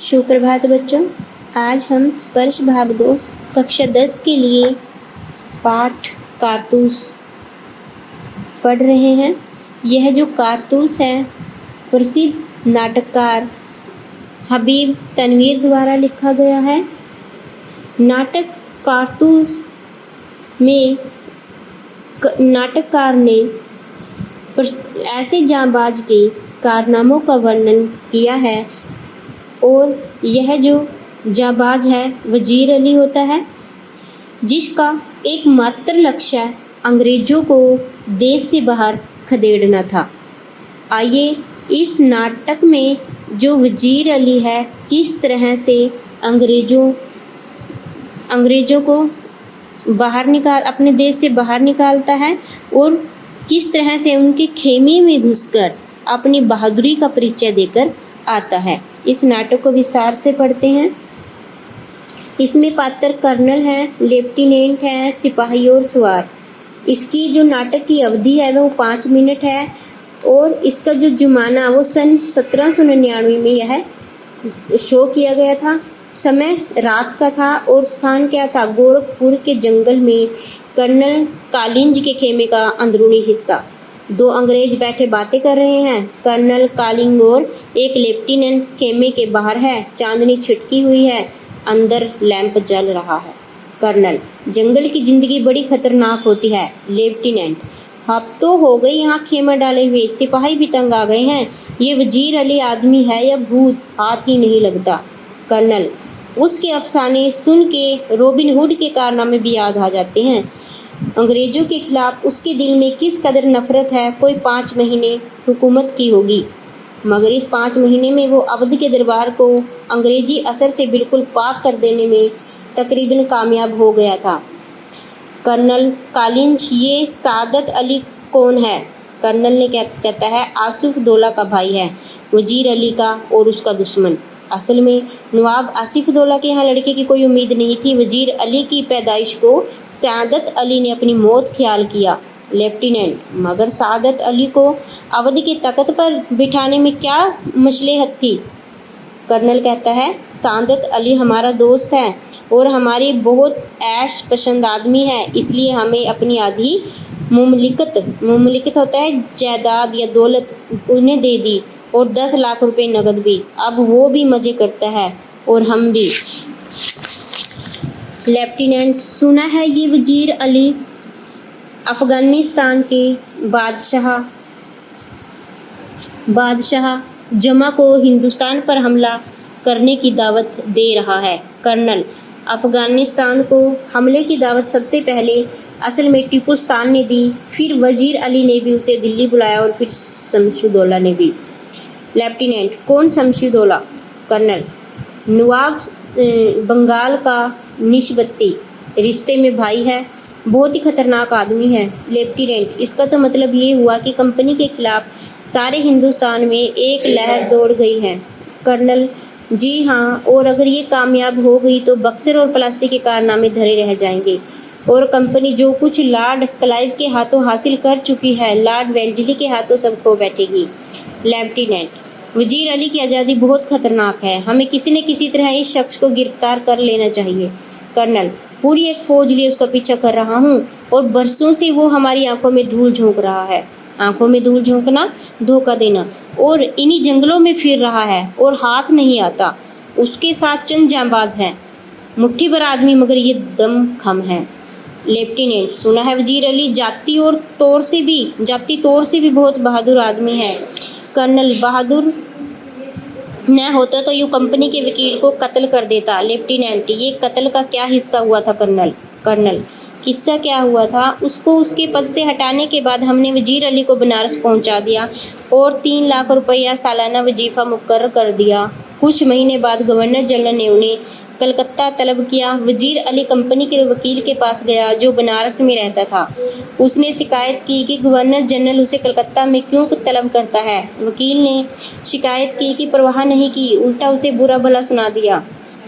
सुप्रभात बच्चों, आज हम स्पर्श भाग 2 कक्षा 10 के लिए पाठ कारतूस पढ़ रहे हैं। यह जो कारतूस है प्रसिद्ध नाटककार हबीब तनवीर द्वारा लिखा गया है। नाटक कारतूस में नाटककार ने ऐसे जांबाज के कारनामों का वर्णन किया है और यह जो जांबाज है वजीर अली होता है, जिसका एकमात्र लक्ष्य अंग्रेज़ों को देश से बाहर खदेड़ना था। आइए इस नाटक में जो वजीर अली है किस तरह से अंग्रेज़ों को अपने देश से बाहर निकालता है और किस तरह से उनके खेमे में घुसकर अपनी बहादुरी का परिचय देकर आता है। इस नाटक को विस्तार से पढ़ते हैं। इसमें पात्र कर्नल है, लेफ्टिनेंट है, सिपाही और सवार। इसकी जो नाटक की अवधि है वो 5 मिनट है और इसका जो जुमाना वो सन 1799 में यह शो किया गया था। समय रात का था और स्थान क्या था? गोरखपुर के जंगल में कर्नल कालिंज के खेमे का अंदरूनी हिस्सा। 2 अंग्रेज बैठे बातें कर रहे हैं। कर्नल कालिंग और एक लेफ्टिनेंट खेमे के बाहर है। चांदनी छिटकी हुई है, अंदर लैंप जल रहा है। कर्नल: जंगल की जिंदगी बड़ी खतरनाक होती है। लेफ्टिनेंट: हफ्तों हो गई यहाँ खेमा डाले हुए, सिपाही भी तंग आ गए हैं। ये वजीर अली आदमी है या भूत, हाथ ही नहीं लगता। कर्नल: उसके अफसाने सुन के रॉबिन हुड के कारनामे भी याद आ जाते हैं। अंग्रेजों के खिलाफ उसके दिल में किस कदर नफरत है। कोई 5 महीने हुकूमत की होगी, मगर इस 5 महीने में वो अवध के दरबार को अंग्रेजी असर से बिल्कुल पाक कर देने में तकरीबन कामयाब हो गया था। कर्नल कालिंज: ये सादत अली कौन है? कर्नल ने कहता है आसिफ दौला का भाई है, वजीर अली का और उसका दुश्मन। असल में नवाब आसिफ दौला के यहाँ लड़के की कोई उम्मीद नहीं थी। वजीर अली की पैदाइश को सादत अली ने अपनी मौत ख्याल किया। लेफ्टिनेंट: मगर सादत अली को अवध के तख्त पर बिठाने में क्या मसलहत थी? कर्नल कहता है सादत अली हमारा दोस्त है और हमारी बहुत ऐश पसंद आदमी है, इसलिए हमें अपनी आधी मुमलिकत होता है जायदाद या दौलत उन्हें दे दी और 10 लाख रुपए नगद भी। अब वो भी मजे करता है और हम भी। लेफ्टिनेंट: सुना है ये वजीर अली अफगानिस्तान के बादशाह जमा को हिंदुस्तान पर हमला करने की दावत दे रहा है। कर्नल: अफगानिस्तान को हमले की दावत सबसे पहले असल में टीपू सुल्तान ने दी, फिर वजीर अली ने भी उसे दिल्ली बुलाया और फिर शमशुद्दौला ने भी। लेफ्टिनेंट: कौन शमशुद्दौला? कर्नल: नवाब बंगाल का निस्बती रिश्ते में भाई है, बहुत ही खतरनाक आदमी है। लेफ्टिनेंट: इसका तो मतलब ये हुआ कि कंपनी के खिलाफ सारे हिंदुस्तान में एक लहर दौड़ गई है। कर्नल: जी हाँ, और अगर ये कामयाब हो गई तो बक्सर और प्लासी के कारनामे धरे रह जाएंगे और कंपनी जो कुछ लॉर्ड क्लाइव के हाथों हासिल कर चुकी है, लॉर्ड वेल्जली के हाथों सब खो बैठेगी। लेफ्टिनेंट: वजीर अली की आज़ादी बहुत खतरनाक है, हमें किसी न किसी तरह इस शख्स को गिरफ्तार कर लेना चाहिए। कर्नल: पूरी एक फौज लिए उसका पीछा कर रहा हूँ और बरसों से वो हमारी आंखों में धूल झोंक रहा है। आंखों में धूल झोंकना, धोखा देना, और इन्हीं जंगलों में फिर रहा है और हाथ नहीं आता। उसके साथ चंद जांबाज हैं, मुट्ठी भर आदमी, मगर ये दम खम है। लेफ्टिनेंट: सुना है वजीर अली जाति तौर से भी बहुत बहादुर आदमी है। कर्नल: बहादुर न होता तो यूँ कंपनी के वकील को कत्ल कर देता। लेफ्टिनेंट: ये कत्ल का क्या हिस्सा हुआ था? कर्नल: किस्सा क्या हुआ था? उसको उसके पद से हटाने के बाद हमने वजीर अली को बनारस पहुंचा दिया और 3 लाख रुपया सालाना वजीफा मुकर्रर कर दिया। कुछ महीने बाद गवर्नर जनरल ने उन्हें कलकत्ता तलब किया। वजीर अली कंपनी के वकील के पास गया जो बनारस में रहता था। उसने शिकायत की कि गवर्नर जनरल उसे कलकत्ता में क्यों तलब करता है। वकील ने शिकायत की कि परवाह नहीं की, उल्टा उसे बुरा भला सुना दिया।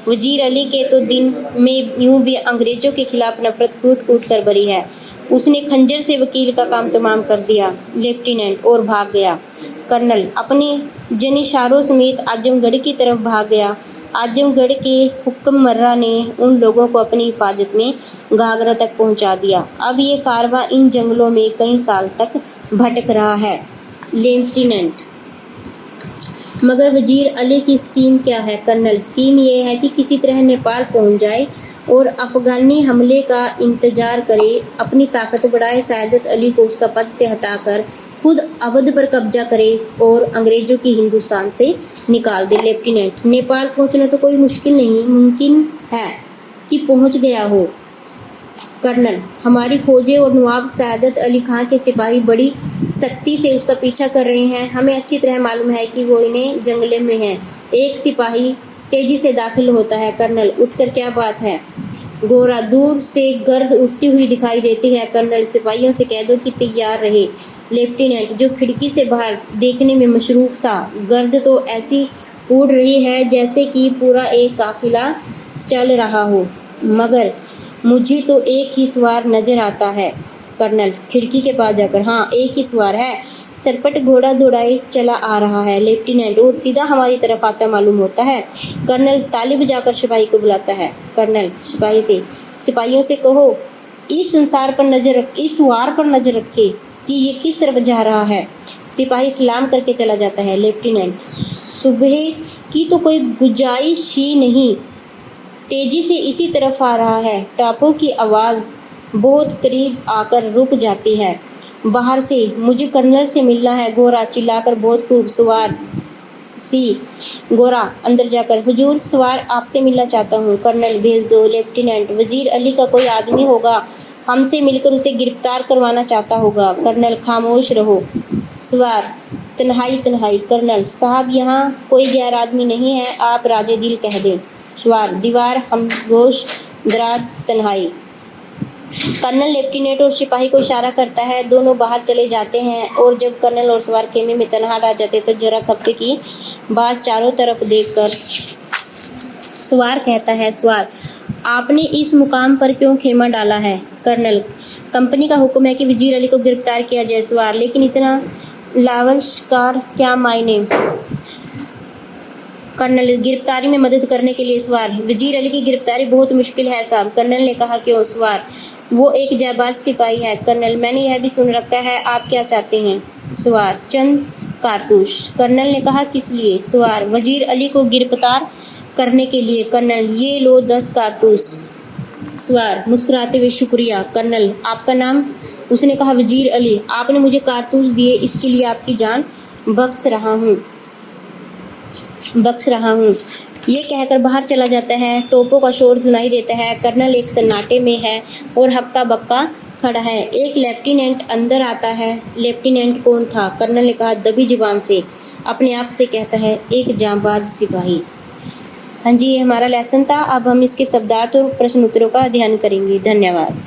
वजीर अली के तो दिन में यूं भी अंग्रेजों के खिलाफ नफरत कूट कूट कर भरी है। उसने खंजर से वकील का काम तमाम कर दिया। लेफ्टिनेंट: और भाग गया। कर्नल अपने जनिसारों समेत आजमगढ़ की तरफ भाग गया। आजमगढ़ के हुक्मर्रा ने उन लोगों को अपनी हिफाजत में घाघरा तक पहुंचा दिया। अब ये कारवां इन जंगलों में कई साल तक भटक रहा है। लेफ्टिनेंट मगर वजीर अली की स्कीम क्या है? कर्नल, स्कीम ये है कि किसी तरह नेपाल पहुंच जाए और अफगानी हमले का इंतजार करे, अपनी ताकत बढ़ाए, सैयदत अली को उसका पद से हटाकर खुद अवध पर कब्जा करे और अंग्रेजों की हिंदुस्तान से निकाल दे। लेफ्टिनेंट, नेपाल पहुंचना तो कोई मुश्किल नहीं, मुमकिन है कि पहुंच गया हो। कर्नल, हमारी फौजें और नवाब सैयदत अली खां के सिपाही बड़ी सख्ती से उसका पीछा कर रहे हैं। हमें अच्छी तरह मालूम है कि वो इन्हें जंगले में है। एक सिपाही तेजी से दाखिल होता है। कर्नल, उठकर, क्या बात है? गोरा, दूर से गर्द उठती हुई दिखाई देती है। कर्नल, सिपाहियों से कह दो कि तैयार रहे। लेफ्टिनेंट, जो खिड़की से बाहर देखने में मशरूफ था, गर्द तो ऐसी उड़ रही है जैसे कि पूरा एक काफिला चल रहा हो, मगर मुझे तो एक ही सवार नजर आता है। कर्नल, खिड़की के पास जाकर, हाँ, एक ही सवार है, सरपट घोड़ा दौड़ाए चला आ रहा है। लेफ्टिनेंट, और सीधा हमारी तरफ आता मालूम होता है। कर्नल ताली बजाकर सिपाही को बुलाता है। कर्नल सिपाहियों से कहो इस सवार पर नजर रखे कि ये किस तरफ जा रहा है। सिपाही सलाम करके चला जाता है। लेफ्टिनेंट, सुबह की तो कोई गुंजाइश ही नहीं, तेजी से इसी तरफ आ रहा है। टापों की आवाज़ बहुत करीब आकर रुक जाती है। बाहर से, मुझे कर्नल से मिलना है। गोरा चिल्लाकर, बहुत खूब, सवार सी। गोरा अंदर जाकर, हुजूर, सवार आपसे मिलना चाहता हूँ। कर्नल, भेज दो। लेफ्टिनेंट, वजीर अली का कोई आदमी होगा, हमसे मिलकर उसे गिरफ्तार करवाना चाहता होगा। कर्नल, खामोश रहो। सवार, तन्हाई। कर्नल साहब, यहाँ कोई गैर आदमी नहीं है, आप राजे दिल कह दें। सवार, दीवार, हमगोश, दराज, तन्हाई। कर्नल लेफ्टिनेंट और सिपाही को इशारा करता है। दोनों बाहर चले जाते हैं और जब कर्नल और सवार खेमे में तन्हा रह जाते तो जरा खपे की बात चारों तरफ देखकर सवार कहता है, सवार, आपने इस मुकाम पर क्यों खेमा डाला है? कर्नल, कंपनी का हुक्म है कि वजीर अली को गिरफ्तार किया जाए। सवार, लेकिन इतना लावशकार क्या मायने? कर्नल, गिरफ्तारी में मदद करने के लिए। सवार, वजीर अली की गिरफ्तारी बहुत मुश्किल है साहब। कर्नल ने कहा, क्यों? सवार, वो एक जाबाज सिपाही है। कर्नल, मैंने यह भी सुन रखा है, आप क्या चाहते हैं? सवार, चंद कारतूस। कर्नल ने कहा, किस लिए? सवार, वजीर अली को गिरफ्तार करने के लिए। कर्नल, ये लो 10 कारतूस। सवार, मुस्कुराते हुए, शुक्रिया। कर्नल, आपका नाम? उसने कहा, वजीर अली। आपने मुझे कारतूस दिए, इसके लिए आपकी जान बख्श रहा हूँ। ये कहकर बाहर चला जाता है। टोपों का शोर सुनाई देता है। कर्नल एक सन्नाटे में है और हक्का बक्का खड़ा है। एक लेफ्टिनेंट अंदर आता है। लेफ्टिनेंट कौन था? कर्नल ने कहा दबी जुबान से, अपने आप से कहता है, एक जांबाज सिपाही। हाँ जी, ये हमारा लेसन था। अब हम इसके शब्दार्थ और प्रश्न उत्तरों का अध्ययन करेंगे। धन्यवाद।